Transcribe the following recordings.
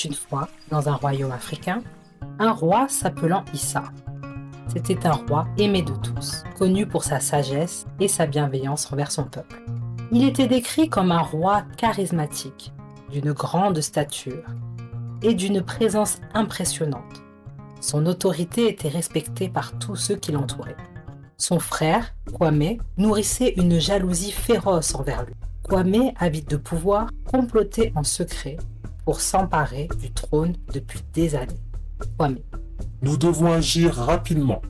une fois, dans un royaume africain, un roi s'appelant Issa. C'était un roi aimé de tous, connu pour sa sagesse et sa bienveillance envers son peuple. Il était décrit comme un roi charismatique, d'une grande stature et d'une présence impressionnante. Son autorité était respectée par tous ceux qui l'entouraient. Son frère, Kwame, nourrissait une jalousie féroce envers lui. Kwame, avide de pouvoir, complotait en secret pour s'emparer du trône depuis des années. Kwame. Nous devons agir rapidement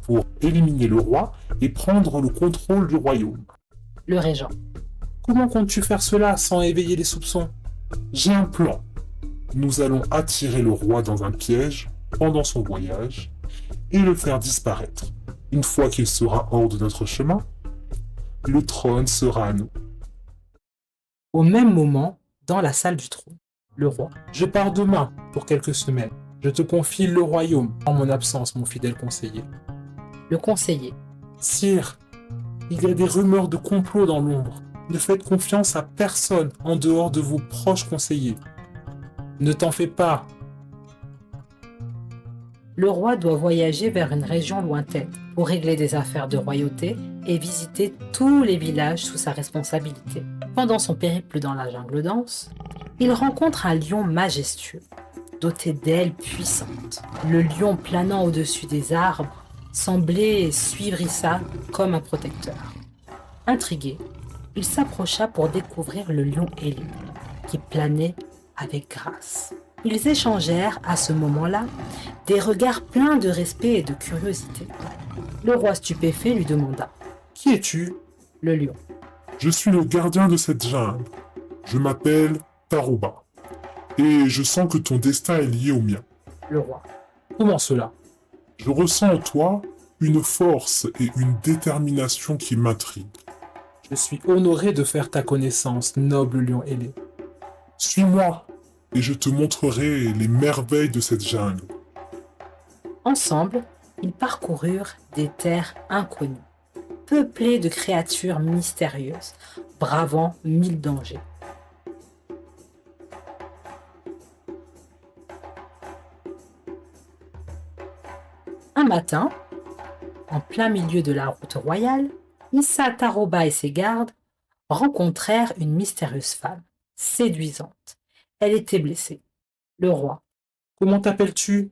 pour éliminer le roi et prendre le contrôle du royaume. Le régent. Comment comptes-tu faire cela sans éveiller les soupçons? J'ai un plan. Nous allons attirer le roi dans un piège pendant son voyage et le faire disparaître. Une fois qu'il sera hors de notre chemin, le trône sera à nous. Au même moment, dans la salle du trône, le roi. Je pars demain pour quelques semaines. Je te confie le royaume en mon absence, mon fidèle conseiller. Le conseiller. Sire, il y a des rumeurs de complot dans l'ombre. Ne faites confiance à personne en dehors de vos proches conseillers. Ne t'en fais pas. Le roi doit voyager vers une région lointaine pour régler des affaires de royauté et visiter tous les villages sous sa responsabilité. Pendant son périple dans la jungle dense, il rencontre un lion majestueux, doté d'ailes puissantes. Le lion planant au-dessus des arbres semblait suivre Issa comme un protecteur. Intrigué, il s'approcha pour découvrir le lion ailé, qui planait avec grâce. Ils échangèrent à ce moment-là des regards pleins de respect et de curiosité. Le roi stupéfait lui demanda « Qui es-tu » Le lion. Je suis le gardien de cette jungle. Je m'appelle Tarouba. Et je sens que ton destin est lié au mien. Le roi. Comment cela? Je ressens en toi une force et une détermination qui m'intriguent. Je suis honoré de faire ta connaissance, noble lion ailé. Suis-moi, et je te montrerai les merveilles de cette jungle. Ensemble, ils parcoururent des terres inconnues, peuplées de créatures mystérieuses, bravant 1000 dangers. Un matin, en plein milieu de la route royale, Issa, Tarouba et ses gardes rencontrèrent une mystérieuse femme, séduisante. Elle était blessée. Le roi. Comment t'appelles-tu?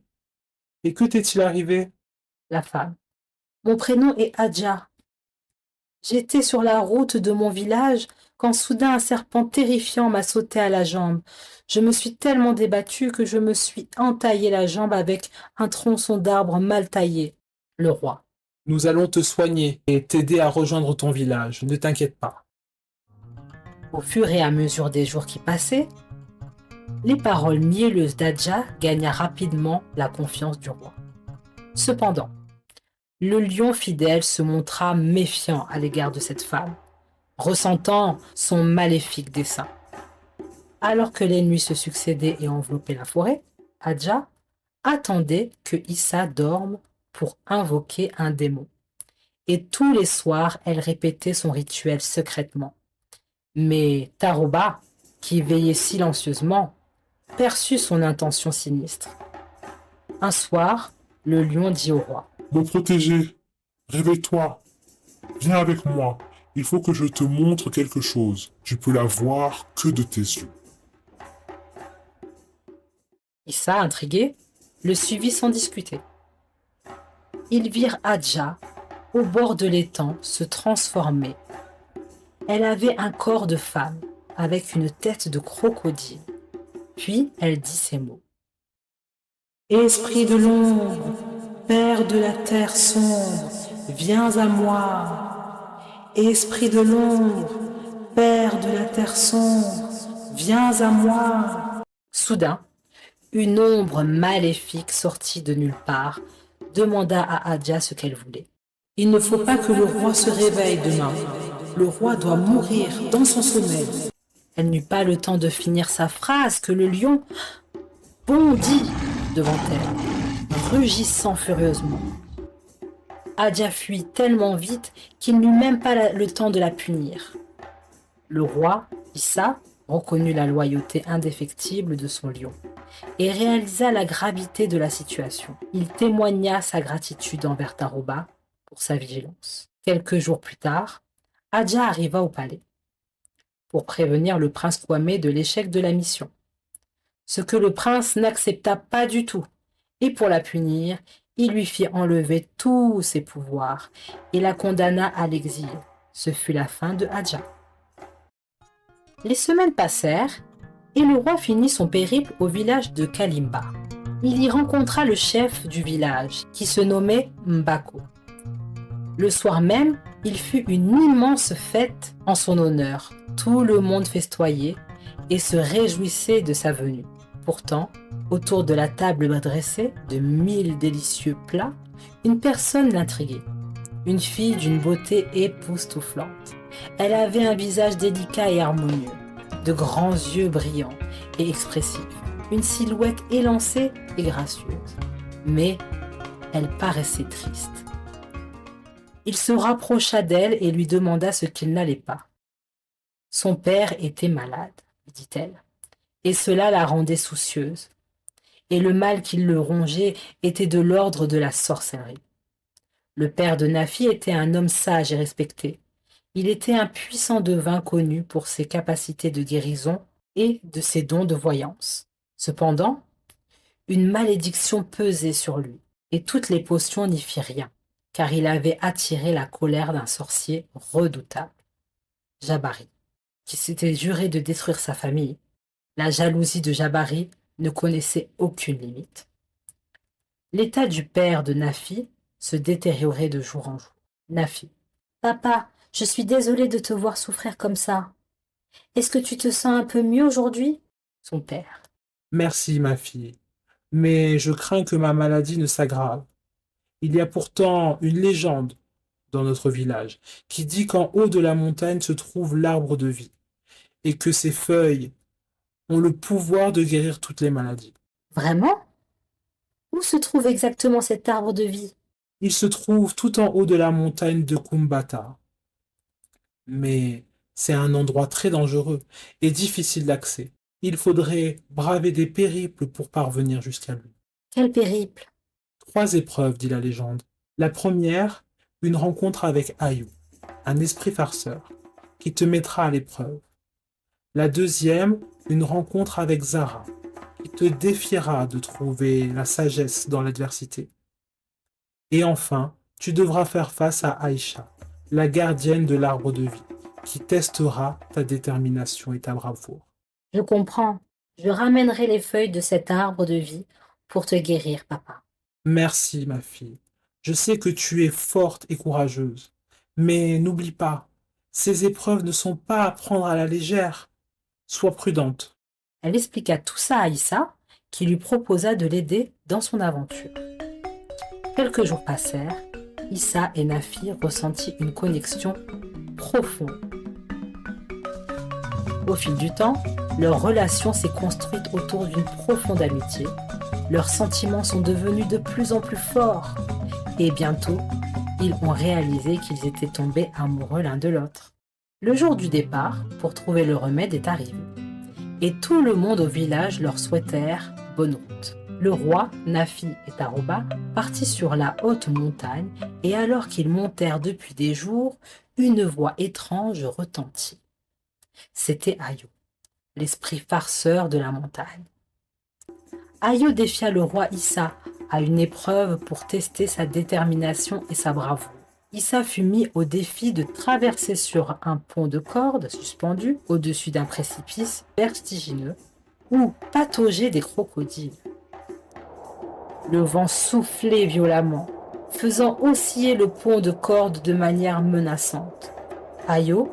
Et que t'est-il arrivé? La femme. Mon prénom est Adja. J'étais sur la route de mon village quand soudain un serpent terrifiant m'a sauté à la jambe. Je me suis tellement débattue que je me suis entaillé la jambe avec un tronçon d'arbre mal taillé. Le roi. Nous allons te soigner et t'aider à rejoindre ton village, ne t'inquiète pas. Au fur et à mesure des jours qui passaient, les paroles mielleuses d'Adja gagnèrent rapidement la confiance du roi. Cependant, le lion fidèle se montra méfiant à l'égard de cette femme, ressentant son maléfique dessein. Alors que les nuits se succédaient et enveloppaient la forêt, Adja attendait que Issa dorme pour invoquer un démon. Et tous les soirs, elle répétait son rituel secrètement. Mais Tarouba, qui veillait silencieusement, perçut son intention sinistre. Un soir, le lion dit au roi. Mon protégé, réveille-toi. Viens avec moi. Il faut que je te montre quelque chose. Tu peux la voir que de tes yeux. Issa, intrigué, le suivit sans discuter. Ils virent Adja, au bord de l'étang, se transformer. Elle avait un corps de femme, avec une tête de crocodile. Puis elle dit ces mots. Esprit de l'ombre, père de la terre sombre, viens à moi. Esprit de l'ombre, père de la terre sombre, viens à moi. Soudain, une ombre maléfique sortit de nulle part, demanda à Adja ce qu'elle voulait. Il ne faut pas que le roi se réveille demain. Le roi doit mourir dans son sommeil. Elle n'eut pas le temps de finir sa phrase que le lion bondit devant elle, rugissant furieusement. Adja fuit tellement vite qu'il n'eut même pas le temps de la punir. Le roi, Issa, reconnut la loyauté indéfectible de son lion et réalisa la gravité de la situation. Il témoigna sa gratitude envers Tarouba pour sa vigilance. Quelques jours plus tard, Hadja arriva au palais pour prévenir le prince Kwame de l'échec de la mission, ce que le prince n'accepta pas du tout, et pour la punir, il lui fit enlever tous ses pouvoirs et la condamna à l'exil. Ce fut la fin de Hadja. Les semaines passèrent et le roi finit son périple au village de Kalimba. Il y rencontra le chef du village, qui se nommait Mbako. Le soir même, il fut une immense fête en son honneur. Tout le monde festoyait et se réjouissait de sa venue. Pourtant, autour de la table dressée de 1000 délicieux plats, une personne l'intriguait. Une fille d'une beauté époustouflante. Elle avait un visage délicat et harmonieux, de grands yeux brillants et expressifs, une silhouette élancée et gracieuse. Mais elle paraissait triste. Il se rapprocha d'elle et lui demanda ce qu'il n'allait pas. Son père était malade, dit-elle, et cela la rendait soucieuse. Et le mal qui le rongeait était de l'ordre de la sorcellerie. Le père de Nafi était un homme sage et respecté. Il était un puissant devin connu pour ses capacités de guérison et de ses dons de voyance. Cependant, une malédiction pesait sur lui, et toutes les potions n'y firent rien, car il avait attiré la colère d'un sorcier redoutable, Jabari, qui s'était juré de détruire sa famille. La jalousie de Jabari ne connaissait aucune limite. L'état du père de Nafi se détériorait de jour en jour. Nafi: Papa, je suis désolée de te voir souffrir comme ça. Est-ce que tu te sens un peu mieux aujourd'hui? Son père: Merci, ma fille, mais je crains que ma maladie ne s'aggrave. Il y a pourtant une légende dans notre village qui dit qu'en haut de la montagne se trouve l'arbre de vie et que ses feuilles ont le pouvoir de guérir toutes les maladies. Vraiment? Où se trouve exactement cet arbre de vie? Il se trouve tout en haut de la montagne de Kumbata. Mais c'est un endroit très dangereux et difficile d'accès. Il faudrait braver des périples pour parvenir jusqu'à lui. Quel périple? 3 épreuves, dit la légende. La première, une rencontre avec Ayu, un esprit farceur, qui te mettra à l'épreuve. La deuxième, une rencontre avec Zara, qui te défiera de trouver la sagesse dans l'adversité. Et enfin, tu devras faire face à Aïcha, la gardienne de l'arbre de vie, qui testera ta détermination et ta bravoure. Je comprends. Je ramènerai les feuilles de cet arbre de vie pour te guérir, papa. Merci, ma fille. Je sais que tu es forte et courageuse. Mais n'oublie pas, ces épreuves ne sont pas à prendre à la légère. Sois prudente. Elle expliqua tout ça à Issa, qui lui proposa de l'aider dans son aventure. Quelques jours passèrent. Issa et Nafi ressentirent une connexion profonde. Au fil du temps, leur relation s'est construite autour d'une profonde amitié. Leurs sentiments sont devenus de plus en plus forts. Et bientôt, ils ont réalisé qu'ils étaient tombés amoureux l'un de l'autre. Le jour du départ, pour trouver le remède, est arrivé. Et tout le monde au village leur souhaitèrent bonne route. Le roi, Nafi et Tarouba partirent sur la haute montagne et alors qu'ils montèrent depuis des jours, une voix étrange retentit. C'était Ayo, l'esprit farceur de la montagne. Ayo défia le roi Issa à une épreuve pour tester sa détermination et sa bravoure. Issa fut mis au défi de traverser sur un pont de corde suspendu au-dessus d'un précipice vertigineux ou patauger des crocodiles. Le vent soufflait violemment, faisant osciller le pont de corde de manière menaçante. Ayo,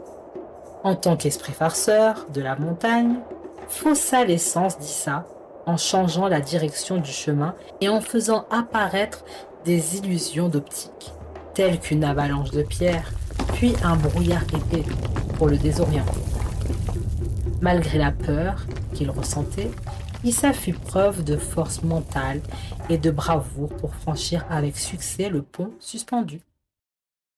en tant qu'esprit farceur de la montagne, faussa l'essence d'Issa en changeant la direction du chemin et en faisant apparaître des illusions d'optique, telles qu'une avalanche de pierres, puis un brouillard épais pour le désorienter. Malgré la peur qu'il ressentait, Issa fit preuve de force mentale et de bravoure pour franchir avec succès le pont suspendu.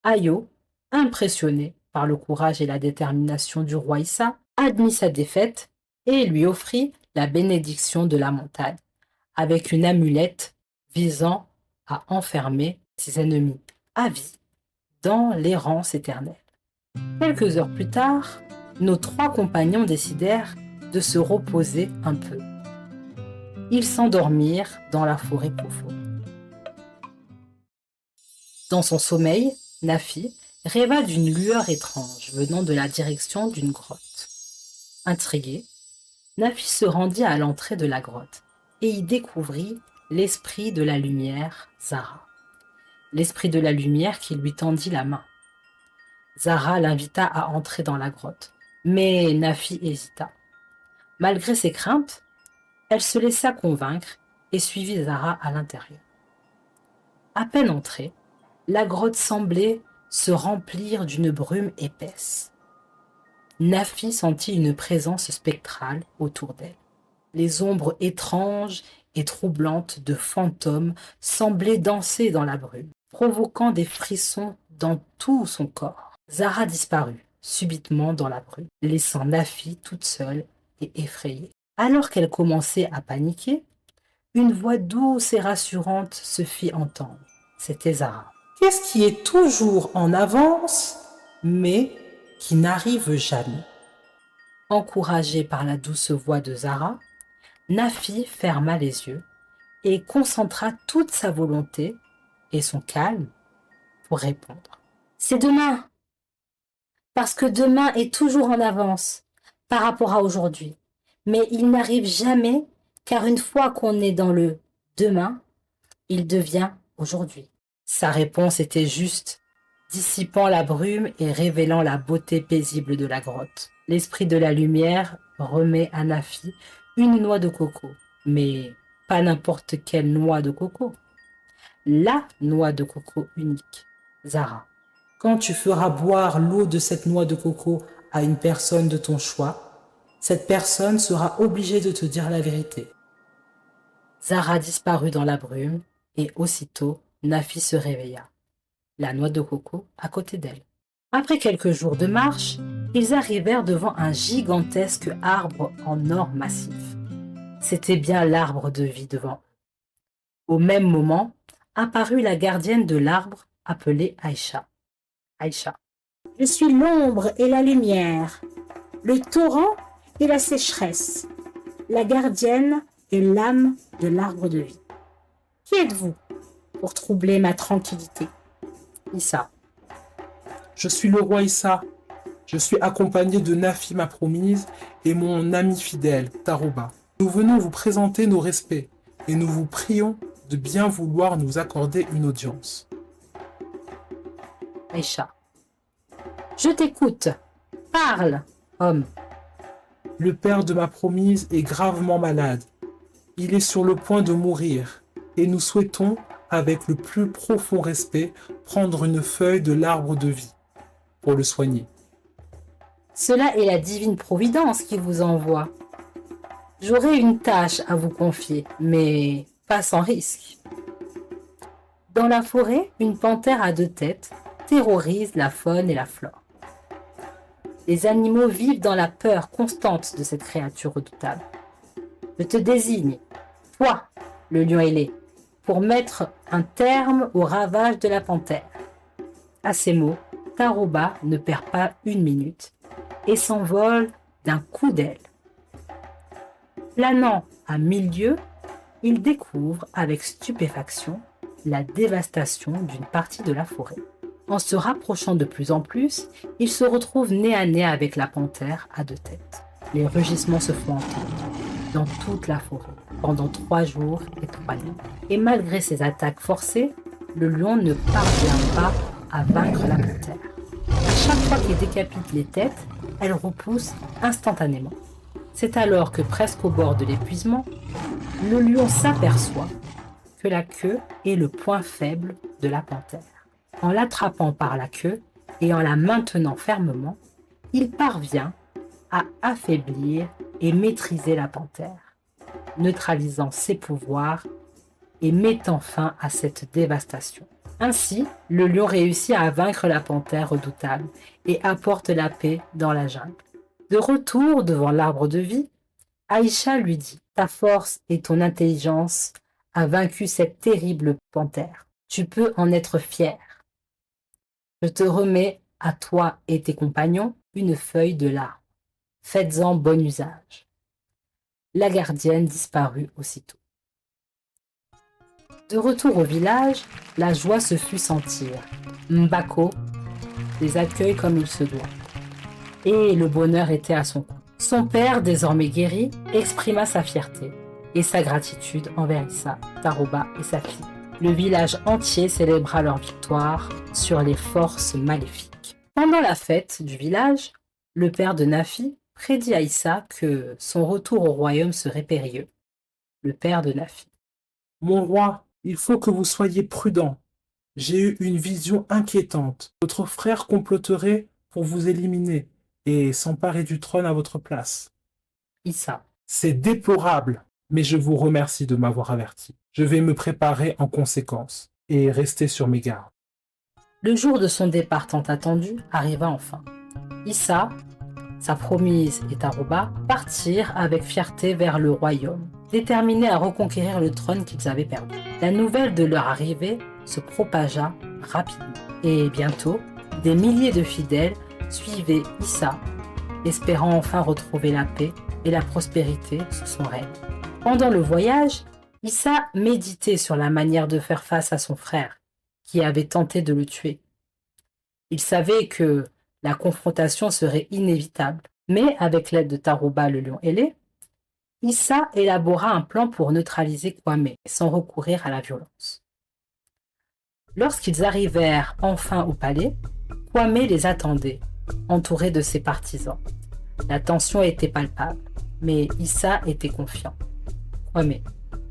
Ayo, impressionné par le courage et la détermination du roi Issa, admit sa défaite et lui offrit la bénédiction de la montagne, avec une amulette visant à enfermer ses ennemis à vie dans l'errance éternelle. Quelques heures plus tard, nos 3 compagnons décidèrent de se reposer un peu. Ils s'endormirent dans la forêt profonde. Dans son sommeil, Nafi rêva d'une lueur étrange venant de la direction d'une grotte. Intrigué, Nafi se rendit à l'entrée de la grotte et y découvrit l'esprit de la lumière, Zara. L'esprit de la lumière qui lui tendit la main. Zara l'invita à entrer dans la grotte, mais Nafi hésita. Malgré ses craintes, elle se laissa convaincre et suivit Zara à l'intérieur. À peine entrée, la grotte semblait se remplir d'une brume épaisse. Nafi sentit une présence spectrale autour d'elle. Les ombres étranges et troublantes de fantômes semblaient danser dans la brume, provoquant des frissons dans tout son corps. Zara disparut subitement dans la brume, laissant Nafi toute seule et effrayée. Alors qu'elle commençait à paniquer, une voix douce et rassurante se fit entendre. C'était Zara. Qu'est-ce qui est toujours en avance, mais qui n'arrive jamais? Encouragée par la douce voix de Zara, Nafi ferma les yeux et concentra toute sa volonté et son calme pour répondre. C'est demain, parce que demain est toujours en avance par rapport à aujourd'hui. Mais il n'arrive jamais, car une fois qu'on est dans le demain, il devient aujourd'hui. Sa réponse était juste, dissipant la brume et révélant la beauté paisible de la grotte. L'esprit de la lumière remet à Nafi une noix de coco, mais pas n'importe quelle noix de coco. La noix de coco unique, Zara. Quand tu feras boire l'eau de cette noix de coco à une personne de ton choix, cette personne sera obligée de te dire la vérité. Zara disparut dans la brume et aussitôt, Nafi se réveilla, la noix de coco à côté d'elle. Après quelques jours de marche, ils arrivèrent devant un gigantesque arbre en or massif. C'était bien l'arbre de vie devant eux. Au même moment, apparut la gardienne de l'arbre appelée Aïcha. Aïcha. Je suis l'ombre et la lumière, le torrent et la sécheresse, la gardienne et l'âme de l'arbre de vie. Qui êtes-vous pour troubler ma tranquillité? Issa. Je suis le roi Issa. Je suis accompagné de Nafi, ma promise, et mon ami fidèle, Tarouba. Nous venons vous présenter nos respects et nous vous prions de bien vouloir nous accorder une audience. Aïcha. Je t'écoute. Parle, homme. Le père de ma promise est gravement malade. Il est sur le point de mourir et nous souhaitons, avec le plus profond respect, prendre une feuille de l'arbre de vie pour le soigner. Cela est la divine providence qui vous envoie. J'aurai une tâche à vous confier, mais pas sans risque. Dans la forêt, une panthère à 2 têtes terrorise la faune et la flore. Les animaux vivent dans la peur constante de cette créature redoutable. Je te désigne, toi, le lion ailé, pour mettre un terme au ravage de la panthère. À ces mots, Tarouba ne perd pas une minute et s'envole d'un coup d'aile. Planant à 1000 lieues, il découvre avec stupéfaction la dévastation d'une partie de la forêt. En se rapprochant de plus en plus, il se retrouve nez à nez avec la panthère à 2 têtes. Les rugissements se font entendre dans toute la forêt pendant 3 jours et 3 nuits. Et malgré ses attaques forcées, le lion ne parvient pas à vaincre la panthère. À chaque fois qu'il décapite les têtes, elle repousse instantanément. C'est alors que, presque au bord de l'épuisement, le lion s'aperçoit que la queue est le point faible de la panthère. En l'attrapant par la queue et en la maintenant fermement, il parvient à affaiblir et maîtriser la panthère, neutralisant ses pouvoirs et mettant fin à cette dévastation. Ainsi, le lion réussit à vaincre la panthère redoutable et apporte la paix dans la jungle. De retour devant l'arbre de vie, Aïcha lui dit, ta force et ton intelligence a vaincu cette terrible panthère. Tu peux en être fier. Je te remets à toi et tes compagnons une feuille de l'arbre. Faites-en bon usage. La gardienne disparut aussitôt. De retour au village, la joie se fit sentir. Mbako les accueille comme il se doit. Et le bonheur était à son compte. Son père, désormais guéri, exprima sa fierté et sa gratitude envers Issa, Tarouba et sa fille. Le village entier célébra leur victoire sur les forces maléfiques. Pendant la fête du village, le père de Nafi prédit à Issa que son retour au royaume serait périlleux. Le père de Nafi. Mon roi, il faut que vous soyez prudent. J'ai eu une vision inquiétante. Votre frère comploterait pour vous éliminer et s'emparer du trône à votre place. Issa. C'est déplorable, mais je vous remercie de m'avoir averti. Je vais me préparer en conséquence et rester sur mes gardes. Le jour de son départ tant attendu arriva enfin. Issa, sa promise et Tarouba partirent avec fierté vers le royaume, déterminés à reconquérir le trône qu'ils avaient perdu. La nouvelle de leur arrivée se propagea rapidement. Et bientôt, des milliers de fidèles suivaient Issa, espérant enfin retrouver la paix et la prospérité sous son règne. Pendant le voyage, Issa méditait sur la manière de faire face à son frère, qui avait tenté de le tuer. Il savait que la confrontation serait inévitable, mais avec l'aide de Tarouba le lion ailé, Issa élabora un plan pour neutraliser Kwame sans recourir à la violence. Lorsqu'ils arrivèrent enfin au palais, Kwame les attendait, entouré de ses partisans. La tension était palpable, mais Issa était confiant. Kwame.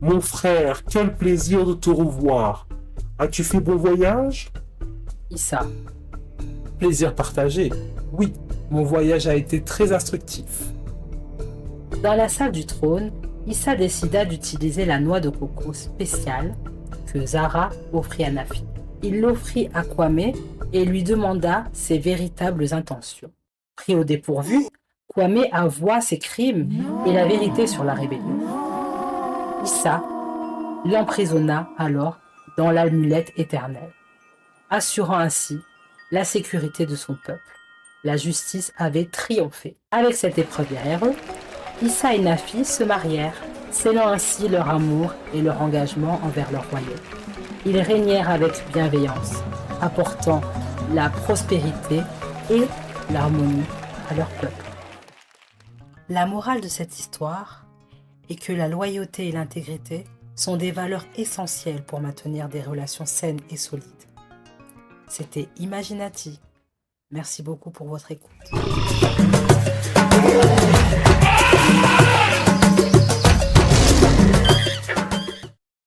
Mon frère, quel plaisir de te revoir. As-tu fait bon voyage? Issa. Plaisir partagé. Oui, mon voyage a été très instructif. Dans la salle du trône, Issa décida d'utiliser la noix de coco spéciale que Zara offrit à Nafi. Il l'offrit à Kwame et lui demanda ses véritables intentions. Pris au dépourvu, Kwame avoua ses crimes et la vérité sur la rébellion. Issa l'emprisonna alors dans l'amulette éternelle, assurant ainsi la sécurité de son peuple. La justice avait triomphé. Avec cette épreuve derrière eux, Issa et Nafi se marièrent, scellant ainsi leur amour et leur engagement envers leur royaume. Ils régnèrent avec bienveillance, apportant la prospérité et l'harmonie à leur peuple. La morale de cette histoire est que la loyauté et l'intégrité sont des valeurs essentielles pour maintenir des relations saines et solides. C'était Imaginative. Merci beaucoup pour votre écoute.